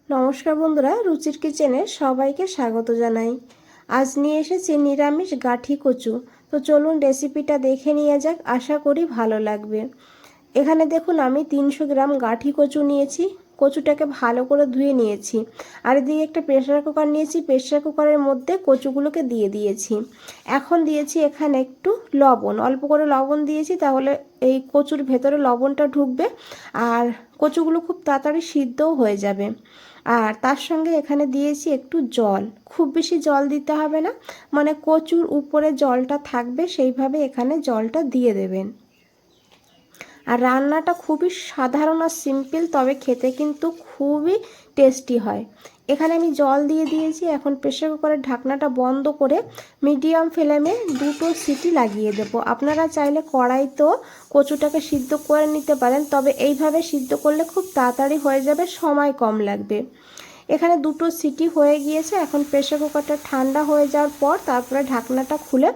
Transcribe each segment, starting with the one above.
নমস্কার বন্ধুরা, রুচির কিচেনে সবাইকে স্বাগত জানাই। আজ নিয়ে এসেছি নিরামিষ গাঠি কচু। তো চলুন রেসিপিটা দেখে নিয়ে যাক, আশা করি ভালো লাগবে। এখানে দেখুন আমি 300 গ্রাম গাঠি কচু নিয়েছি। কচুটাকে ভালো করে ধুয়ে নিয়েছি। আর এদিকে একটা প্রেসার কুকার নিয়েছি, প্রেসার কুকারের মধ্যে কচুগুলোকে দিয়ে দিয়েছি। এখন দিয়েছি এখানে একটু লবণ, অল্প করে লবণ দিয়েছি, তাহলে এই কচুর ভেতরে লবণটা ঢুকবে আর কচুগুলো খুব তাড়াতাড়ি সিদ্ধও হয়ে যাবে। আর তার সঙ্গে এখানে দিয়েছি একটু জল, খুব বেশি জল দিতে হবে না, মানে কচুর উপরে জলটা থাকবে সেইভাবে এখানে জলটা দিয়ে দেবেন। আর রান্নাটা খুবই সাধারণ আর সিম্পল, তবে খেতে কিন্তু খুবই টেস্টি হয়। এখানে আমি জল দিয়ে দিয়েছি। এখন প্রেসার কুকারের ঢাকনাটা বন্ধ করে মিডিয়াম ফ্লেমে 2টো সিটি লাগিয়ে দেবো। আপনারা চাইলে কড়াইতেও কচুটাকে সিদ্ধ করে নিতে পারেন, তবে এইভাবে সিদ্ধ করলে খুব তাড়াতাড়ি হয়ে যাবে, সময় কম লাগবে। এখানে 2টো সিটি হয়ে গিয়েছে। এখন প্রেসার কুকারটা ঠান্ডা হয়ে যাওয়ার পর তারপরে ঢাকনাটা খুলে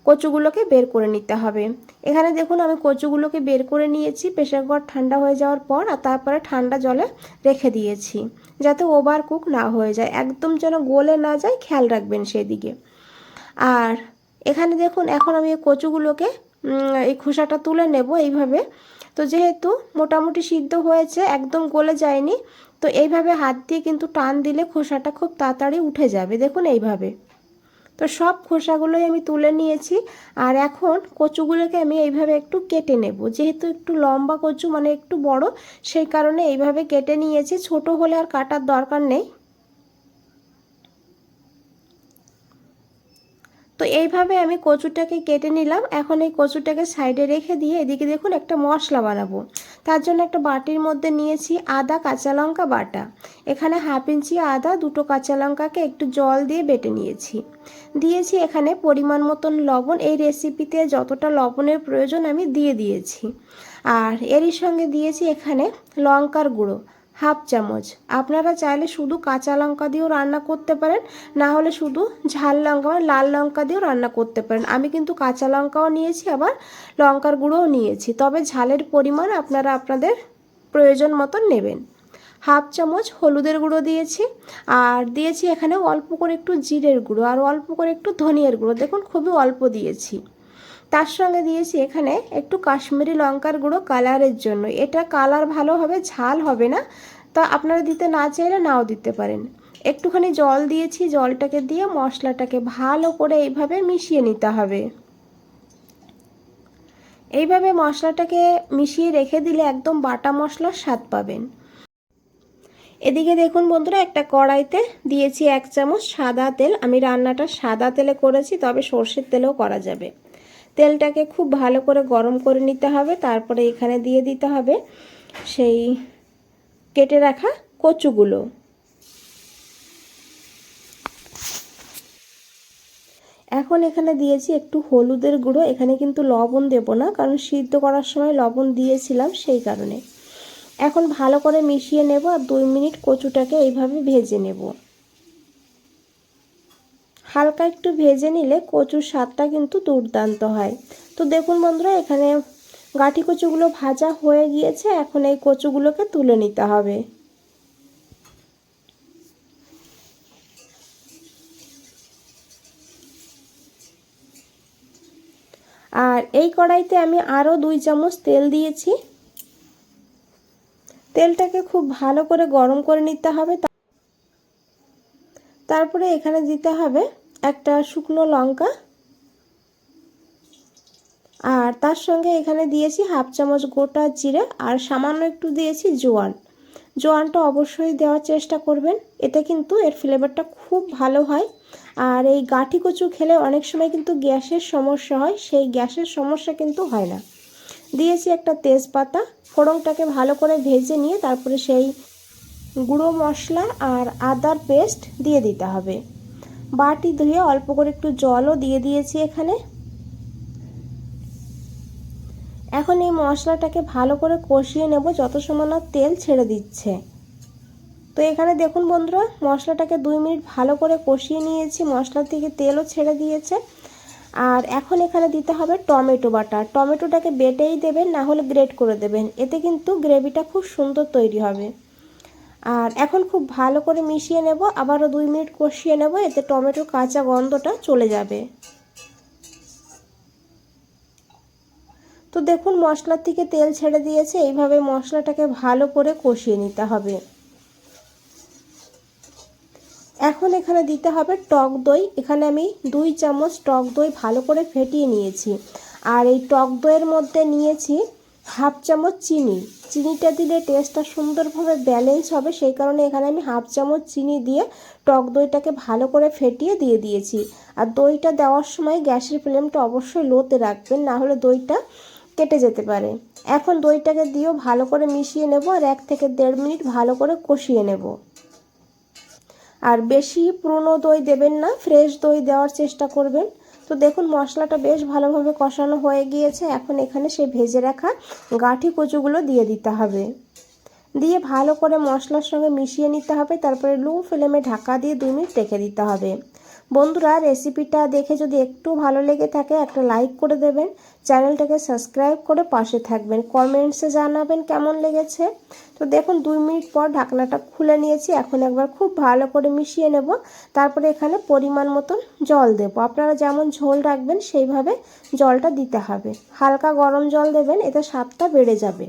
কচুগুলোকে বের করে নিতে হবে। এখানে দেখুন আমি কচুগুলোকে বের করে নিয়েছি প্রেসার কুকার ঠান্ডা হয়ে যাওয়ার পর, আর তারপরে ঠান্ডা জলে রেখে দিয়েছি যাতে ওভার কুক না হয়ে যায়, একদম যেন গলে না যায়, খেয়াল রাখবেন সেদিকে। আর এখানে দেখুন এখন আমি কচুগুলোকে এই খোসাটা তুলে নেব এইভাবে। তো যেহেতু মোটামুটি সিদ্ধ হয়েছে, একদম গলে যায়নি, তো এইভাবে হাত দিয়ে কিন্তু টান দিলে খোসাটা খুব তাড়াতাড়ি উঠে যাবে, দেখুন এইভাবে। তো সব খোসাগুলোই আমি তুলে নিয়েছি। আর এখন কচুগুলোকে আমি এইভাবে একটু কেটে নেব, যেহেতু একটু লম্বা কচু, মানে একটু বড়, সেই কারণে এইভাবে কেটে নিয়েছি। ছোট হলে আর কাটার দরকার নেই। তো এইভাবে আমি কচুটাকে কেটে নিলাম। এখন এই কচুটাকে সাইডে রেখে দিয়ে এদিকে দেখুন একটা মশলা বানাবো। তার জন্য একটা বাটির মধ্যে নিয়েছি আদা কাঁচা লঙ্কা বাটা। এখানে 1/2 ইঞ্চি আদা, 2টো কাঁচা লঙ্কাকে একটু জল দিয়ে বেটে নিয়েছি। দিয়েছি এখানে পরিমাণ মতন লবণ, এই রেসিপিতে যতটা লবণের প্রয়োজন আমি দিয়ে দিয়েছি। আর এরই সঙ্গে দিয়েছি এখানে লঙ্কার গুঁড়ো 1/2 চামচ। আপনারা চাইলে শুধু কাঁচা লঙ্কা দিয়েও রান্না করতে পারেন, না হলে শুধু ঝাল লঙ্কা মানে লাল লঙ্কা দিয়েও রান্না করতে পারেন। আমি কিন্তু কাঁচা লঙ্কাও নিয়েছি, আবার লঙ্কার গুঁড়োও নিয়েছি, তবে ঝালের পরিমাণ আপনারা আপনাদের প্রয়োজন মতন নেবেন। 1/2 চামচ হলুদের গুঁড়ো দিয়েছি। আর দিয়েছি এখানে অল্প করে একটু জিরের গুঁড়ো আর অল্প করে একটু ধনিয়ার গুঁড়ো, দেখুন খুবই অল্প দিয়েছি। তার সঙ্গে দিয়েছি এখানে একটু কাশ্মীরি লঙ্কার গুঁড়ো কালারের জন্য, এটা কালার ভালো হবে, ঝাল হবে না। তা আপনারা দিতে না চাইলে নাও দিতে পারেন। একটুখানি জল দিয়েছি, জলটাকে দিয়ে মশলাটাকে ভালো করে এইভাবে মিশিয়ে নিতে হবে। এইভাবে মশলাটাকে মিশিয়ে রেখে দিলে একদম বাটা মশলার স্বাদ পাবেন। এদিকে দেখুন বন্ধুরা, একটা কড়াইতে দিয়েছি 1 চামচ সাদা তেল। আমি রান্নাটা সাদা তেলে করেছি, তবে সর্ষের তেলেও করা যাবে। তেলটাকে খুব ভালো করে গরম করে নিতে হবে। তারপরে এখানে দিয়ে দিতে হবে সেই কেটে রাখা কচুগুলো। এখন এখানে দিয়েছি একটু হলুদের গুঁড়ো। এখানে কিন্তু লবণ দেব না, কারণ সিদ্ধ করার সময় লবণ দিয়েছিলাম, সেই কারণে। এখন ভালো করে মিশিয়ে নেব আর 2 মিনিট কচুটাকে এইভাবে ভেজে নেব। হালকা একটু ভেজে নিলে কচুর স্বাদটা কিন্তু দুর্দান্ত হয়। তো দেখুন বন্ধুরা, এখানে গাঁঠি কচুগুলো ভাজা হয়ে গিয়েছে। এখন এই কচুগুলোকে তুলে নিতে হবে। আর এই কড়াইতে আমি আরও 2 চামচ তেল দিয়েছি। তেলটাকে খুব ভালো করে গরম করে নিতে হবে। তারপরে এখানে দিতে হবে একটা শুকনো লঙ্কা, আর তার সঙ্গে এখানে দিয়েছি 1/2 চামচ গোটা জিরে, আর সামান্য একটু দিয়েছি জোয়ান। জোয়ানটা অবশ্যই দেওয়ার চেষ্টা করবেন, এতে কিন্তু এর ফ্লেভারটা খুব ভালো হয়। আর এই গাঁঠি কচু খেলে অনেক সময় কিন্তু গ্যাসের সমস্যা হয়, সেই গ্যাসের সমস্যা কিন্তু হয় না। দিয়েছি একটা তেজপাতা। ফোড়নটাকে ভালো করে ভেজে নিয়ে তারপরে সেই গুঁড়ো মশলা আর আদার পেস্ট দিয়ে দিতে হবে। বাটি ধুয়ে অল্প করে একটু জলও দিয়ে দিয়েছি এখানে। এখন এই মশলাটাকে ভালো করে কষিয়ে নেব যত সময় না তেল ছেড়ে দিচ্ছে। তো এখানে দেখুন বন্ধুরা, মশলাটাকে 2 মিনিট ভালো করে কষিয়ে নিয়েছি, মশলা থেকে তেলও ছেড়ে দিয়েছে। আর এখন এখানে দিতে হবে টমেটো বাটা। টমেটোটাকে বেটেই দেবেন, না হলে গ্রেট করে দেবেন, এতে কিন্তু গ্রেভিটা খুব সুন্দর তৈরি হবে। আর এখন খুব ভালো করে মিশিয়ে নেব, আবারও 2 মিনিট কষিয়ে নেব, এতে টমেটোর কাঁচা গন্ধটা চলে যাবে। তো দেখুন মশলার থেকে তেল ছেড়ে দিয়েছে, এইভাবে মশলাটাকে ভালো করে কষিয়ে নিতে হবে। এখন এখানে দিতে হবে টক দই। এখানে আমি 2 চামচ টক দই ভালো করে ফেটিয়ে নিয়েছি। আর এই টক দইয়ের মধ্যে নিয়েছি হাফ চামচ চিনি। চিনিটা দিলে টেস্টটা সুন্দরভাবে ব্যালেন্স হবে, সেই কারণে এখানে আমি হাফ চামচ চিনি দিয়ে টক দইটাকে ভালো করে ফেটিয়ে দিয়ে দিয়েছি। আর দইটা দেওয়ার সময় গ্যাসের ফ্লেমটা অবশ্যই লোতে রাখবেন, না হলে দইটা কেটে যেতে পারে। এখন দইটাকে দিয়েও ভালো করে মিশিয়ে নেব আর 1 থেকে 1.5 মিনিট ভালো করে কষিয়ে নেব। আর বেশি পুরনো দই দেবেন না, ফ্রেশ দই দেওয়ার চেষ্টা করবেন। তো দেখুন মশলাটা বেশ ভালোভাবে কষানো হয়ে গিয়েছে। এখন এখানে সেই ভেজে রাখা গাঁঠি কচুগুলো দিয়ে দিতে হবে, দিয়ে ভালো করে মশলার সঙ্গে মিশিয়ে নিতে হবে। তারপরে লো ফ্লেমে ঢাকা দিয়ে 2 মিনিট রেখে দিতে হবে। বন্ধুরা রেসিপিটা দেখে যদি একটু ভালো লেগে থাকে একটা লাইক করে দেবেন, চ্যানেলটাকে সাবস্ক্রাইব করে পাশে থাকবেন, কমেন্টসে জানাবেন কেমন লেগেছে। তো দেখুন 2 মিনিট পর ঢাকনাটা খুলে নিয়েছি। এখন একবার খুব ভালো করে মিশিয়ে নেব। তারপরে এখানে পরিমাণ মতন জল দেব, আপনারা যেমন ঝোল রাখবেন সেইভাবে জলটা দিতে হবে। হালকা গরম জল দেবেন, এতে স্বাদটা বেড়ে যাবে।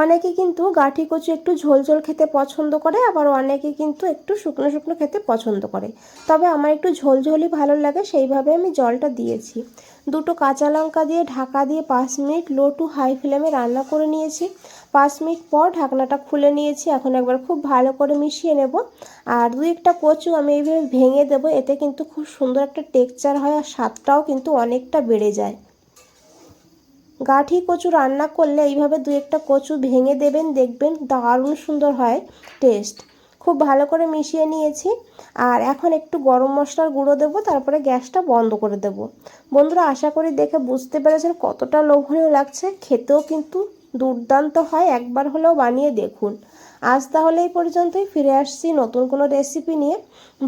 অনেকে কিন্তু গাঁঠি কচু একটু ঝোল ঝোল খেতে পছন্দ করে, আবার অনেকে কিন্তু একটু শুকনো শুকনো খেতে পছন্দ করে। তবে আমার একটু ঝোল ঝোলই ভালো লাগে, সেইভাবে আমি জলটা দিয়েছি। 2টো কাঁচা লঙ্কা দিয়ে ঢাকা দিয়ে 5 মিনিট লো টু হাই ফ্লেমে রান্না করে নিয়েছি। 5 মিনিট পর ঢাকনাটা খুলে নিয়েছি। এখন একবার খুব ভালো করে মিশিয়ে নেব। আর 2-1টা কচু আমি এইভাবে ভেঙে দেবো, এতে কিন্তু খুব সুন্দর একটা টেক্সচার হয় আর স্বাদটাও কিন্তু অনেকটা বেড়ে যায়। গাঁঠি কচু রান্না করলে এইভাবে 2-1টা কচু ভেঙে দেবেন, দেখবেন দারুণ সুন্দর হয় টেস্ট। খুব ভালো করে মিশিয়ে নিয়েছি। আর এখন একটু গরম মশলার গুঁড়ো দেবো, তারপরে গ্যাসটা বন্ধ করে দেব। বন্ধুরা আশা করি দেখে বুঝতে পেরেছেন কতটা লোভনীয় লাগছে, খেতেও কিন্তু দুর্দান্ত হয়, একবার হলেও বানিয়ে দেখুন। আজ তাহলে এই পর্যন্তই, ফিরে আসছি নতুন কোনো রেসিপি নিয়ে।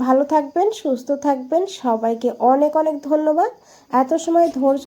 ভালো থাকবেন, সুস্থ থাকবেন, সবাইকে অনেক অনেক ধন্যবাদ এত সময় ধৈর্য